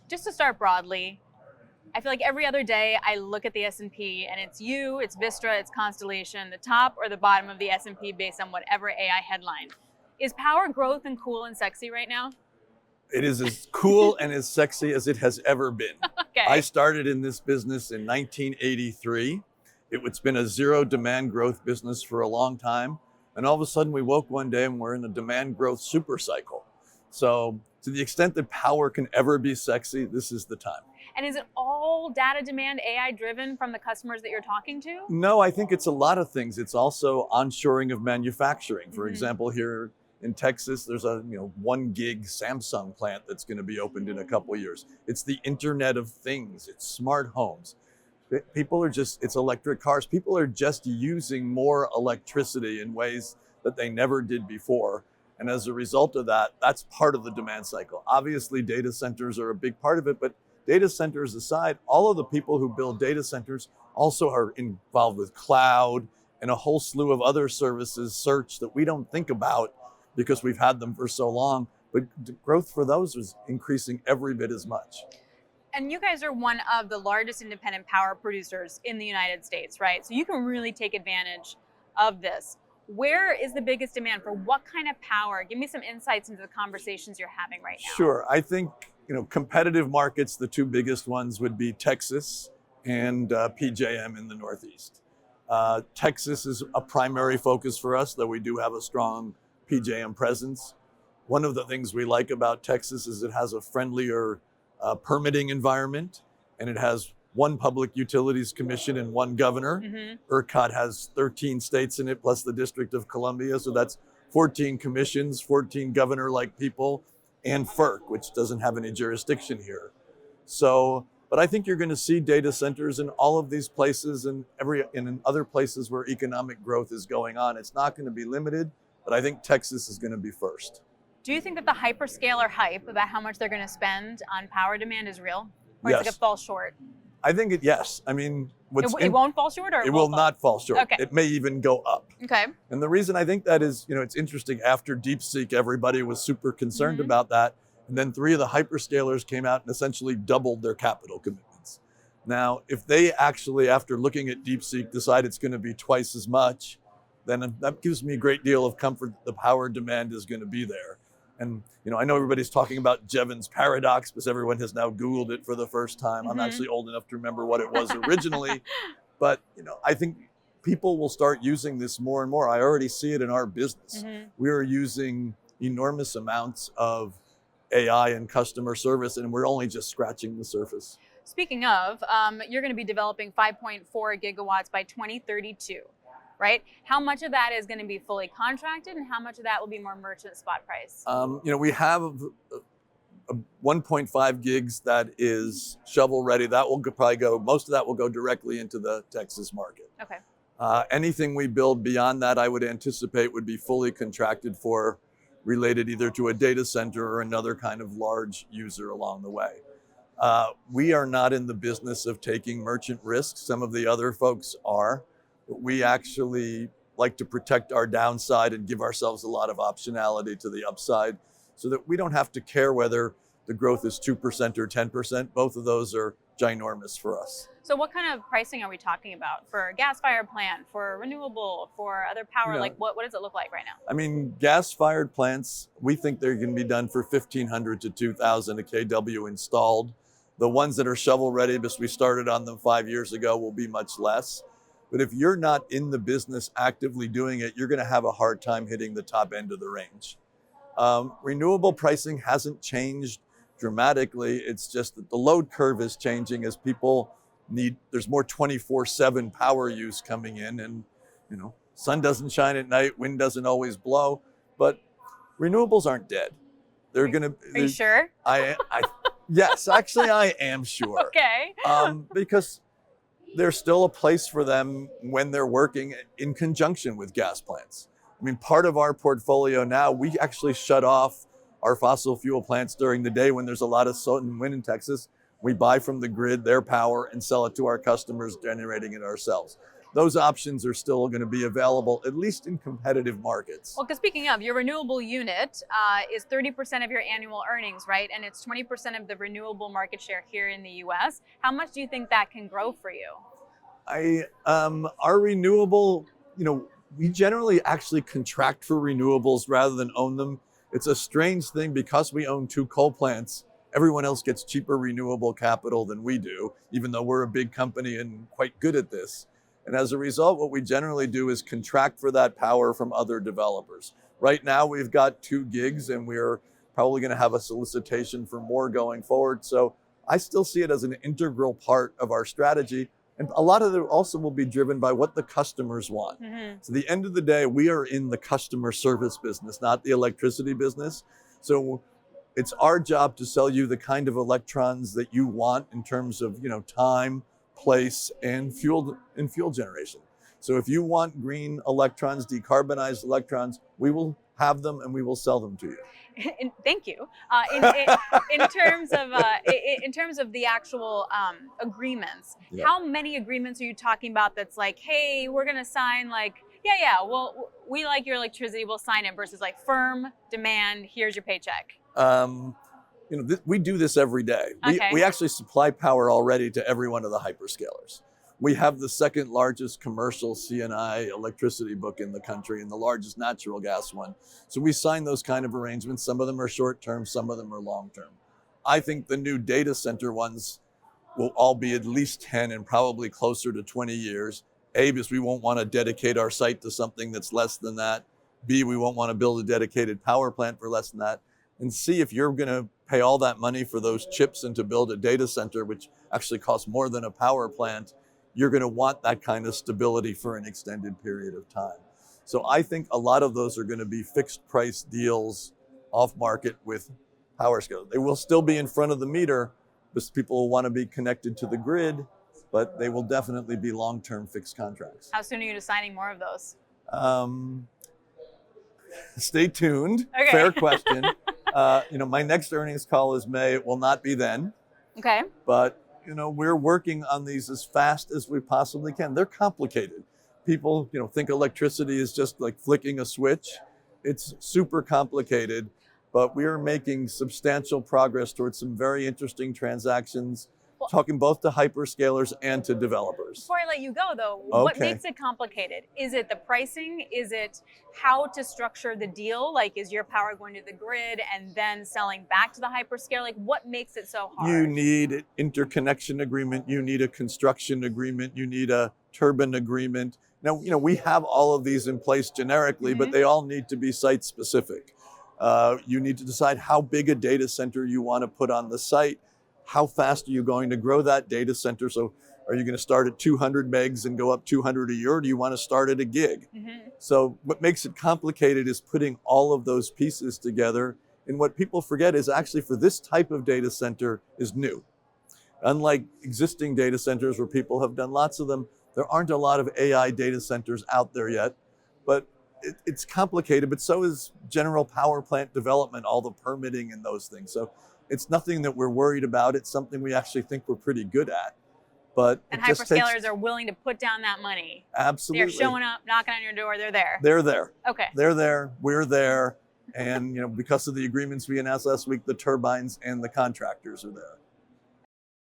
Just to start broadly, I feel like every other day I look at the S&P and it's you, it's Vistra, it's Constellation, the top or the bottom of the S&P based on whatever AI headline. Is power growth and cool and sexy right now? It is as cool and as sexy as it has ever been. Okay. I started in this business in 1983. It's been a zero demand growth business for a long time. And all of a sudden we woke one day and we're in a demand growth super cycle. So to the extent that power can ever be sexy, this is the time. And is it all data demand, AI driven from the customers that you're talking to? No, I think it's a lot of things. It's also onshoring of manufacturing. For example, here in Texas, there's a 1 gig Samsung plant that's going to be opened in a couple of years. It's the Internet of Things. It's smart homes. It's electric cars. People are just using more electricity in ways that they never did before. And as a result of that, that's part of the demand cycle. Obviously, data centers are a big part of it, but data centers aside, all of the people who build data centers also are involved with cloud and a whole slew of other services, search, that we don't think about because we've had them for so long. But the growth for those is increasing every bit as much. And you guys are one of the largest independent power producers in the United States, right? So you can really take advantage of this. Where is the biggest demand for what kind of power? Give me some insights into the conversations you're having right now. Sure. I think, competitive markets, the two biggest ones would be Texas and PJM in the Northeast. Texas is a primary focus for us, though we do have a strong PJM presence. One of the things we like about Texas is it has a friendlier permitting environment, and it has one public utilities commission and one governor. ERCOT has 13 states in it, plus the District of Columbia. So that's 14 commissions, 14 governor-like people, and FERC, which doesn't have any jurisdiction here. But I think you're going to see data centers in all of these places and in other places where economic growth is going on. It's not going to be limited, but I think Texas is going to be first. Do you think that the hyperscaler hype about how much they're going to spend on power demand is real? Or Yes. is it fall short? I think yes. I mean, It won't fall short, or it will not fall short. Okay. It may even go up. Okay. And the reason I think that is, it's interesting. After DeepSeek, everybody was super concerned about that. And then 3 of the hyperscalers came out and essentially doubled their capital commitments. Now, if they actually, after looking at DeepSeek, decide it's going to be twice as much, then that gives me a great deal of comfort that the power demand is going to be there. And, I know everybody's talking about Jevons paradox because everyone has now Googled it for the first time. I'm actually old enough to remember what it was originally. But, I think people will start using this more and more. I already see it in our business. We are using enormous amounts of AI and customer service, and we're only just scratching the surface. Speaking of, you're going to be developing 5.4 gigawatts by 2032. Right? How much of that is going to be fully contracted, and how much of that will be more merchant spot price? We have a 1.5 gigs that is shovel ready. That will probably most of that will go directly into the Texas market. Okay. Anything we build beyond that, I would anticipate would be fully contracted for, related either to a data center or another kind of large user along the way. We are not in the business of taking merchant risks. Some of the other folks are. We actually like to protect our downside and give ourselves a lot of optionality to the upside so that we don't have to care whether the growth is 2% or 10%. Both of those are ginormous for us. So what kind of pricing are we talking about for a gas-fired plant, for renewable, for other power? Like what does it look like right now? I mean, gas-fired plants, we think they're going to be done for $1,500 to $2,000 a kW installed. The ones that are shovel ready, because we started on them 5 years ago, will be much less. But if you're not in the business actively doing it, you're going to have a hard time hitting the top end of the range. Renewable pricing hasn't changed dramatically. It's just that the load curve is changing as people there's more 24/7 power use coming in, and sun doesn't shine at night, wind doesn't always blow, but renewables aren't dead. Are you sure? Yes, actually I am sure. Okay. Because there's still a place for them when they're working in conjunction with gas plants. I mean, part of our portfolio now, we actually shut off our fossil fuel plants during the day when there's a lot of sun and wind in Texas. We buy from the grid their power and sell it to our customers, generating it ourselves. those options are still going to be available, at least in competitive markets. Well, because speaking of, your renewable unit is 30% of your annual earnings, right? And it's 20% of the renewable market share here in the US. How much do you think that can grow for you? Our renewable, we generally actually contract for renewables rather than own them. It's a strange thing because we own 2 coal plants. Everyone else gets cheaper renewable capital than we do, even though we're a big company and quite good at this. And as a result, what we generally do is contract for that power from other developers. Right now, we've got 2 gigs and we're probably going to have a solicitation for more going forward. So I still see it as an integral part of our strategy. And a lot of it also will be driven by what the customers want. So at the end of the day, we are in the customer service business, not the electricity business. So it's our job to sell you the kind of electrons that you want in terms of, time, place, and fuel generation. So if you want green electrons, decarbonized electrons, we will have them and we will sell them to you. Thank you. In terms of the actual agreements, how many agreements are you talking about that's like, hey, we're going to sign well, we like your electricity, we'll sign it, versus like firm demand, here's your paycheck? We do this every day. Okay. We actually supply power already to every one of the hyperscalers. We have the second largest commercial C&I electricity book in the country and the largest natural gas one. So we sign those kind of arrangements. Some of them are short term, some of them are long term. I think the new data center ones will all be at least 10 and probably closer to 20 years. A, because we won't want to dedicate our site to something that's less than that. B, we won't want to build a dedicated power plant for less than that. And C, if you're going to pay all that money for those chips and to build a data center, which actually costs more than a power plant, you're going to want that kind of stability for an extended period of time. So I think a lot of those are going to be fixed price deals off market with power scale. They will still be in front of the meter because people will want to be connected to the grid, but they will definitely be long-term fixed contracts. How soon are you signing more of those? Stay tuned. Okay. Fair question. My next earnings call is May. It will not be then. Okay. But we're working on these as fast as we possibly can. They're complicated. People, think electricity is just like flicking a switch. It's super complicated, but we are making substantial progress towards some very interesting transactions, talking both to hyperscalers and to developers. Before I let you go, though, what makes it complicated? Is it the pricing? Is it how to structure the deal? Like, is your power going to the grid and then selling back to the hyperscale? Like, what makes it so hard? You need an interconnection agreement. You need a construction agreement. You need a turbine agreement. Now, we have all of these in place generically, but they all need to be site specific. You need to decide how big a data center you want to put on the site. How fast are you going to grow that data center? So are you going to start at 200 megs and go up 200 a year, or do you want to start at a gig? So what makes it complicated is putting all of those pieces together. And what people forget is actually for this type of data center is new. Unlike existing data centers where people have done lots of them, there aren't a lot of AI data centers out there yet. But it's complicated, but so is general power plant development, all the permitting and those things. So it's nothing that we're worried about. It's something we actually think we're pretty good at. But and hyperscalers are willing to put down that money. Absolutely. They're showing up, knocking on your door. They're there. They're there. Okay. They're there. We're there. And because of the agreements we announced last week, the turbines and the contractors are there.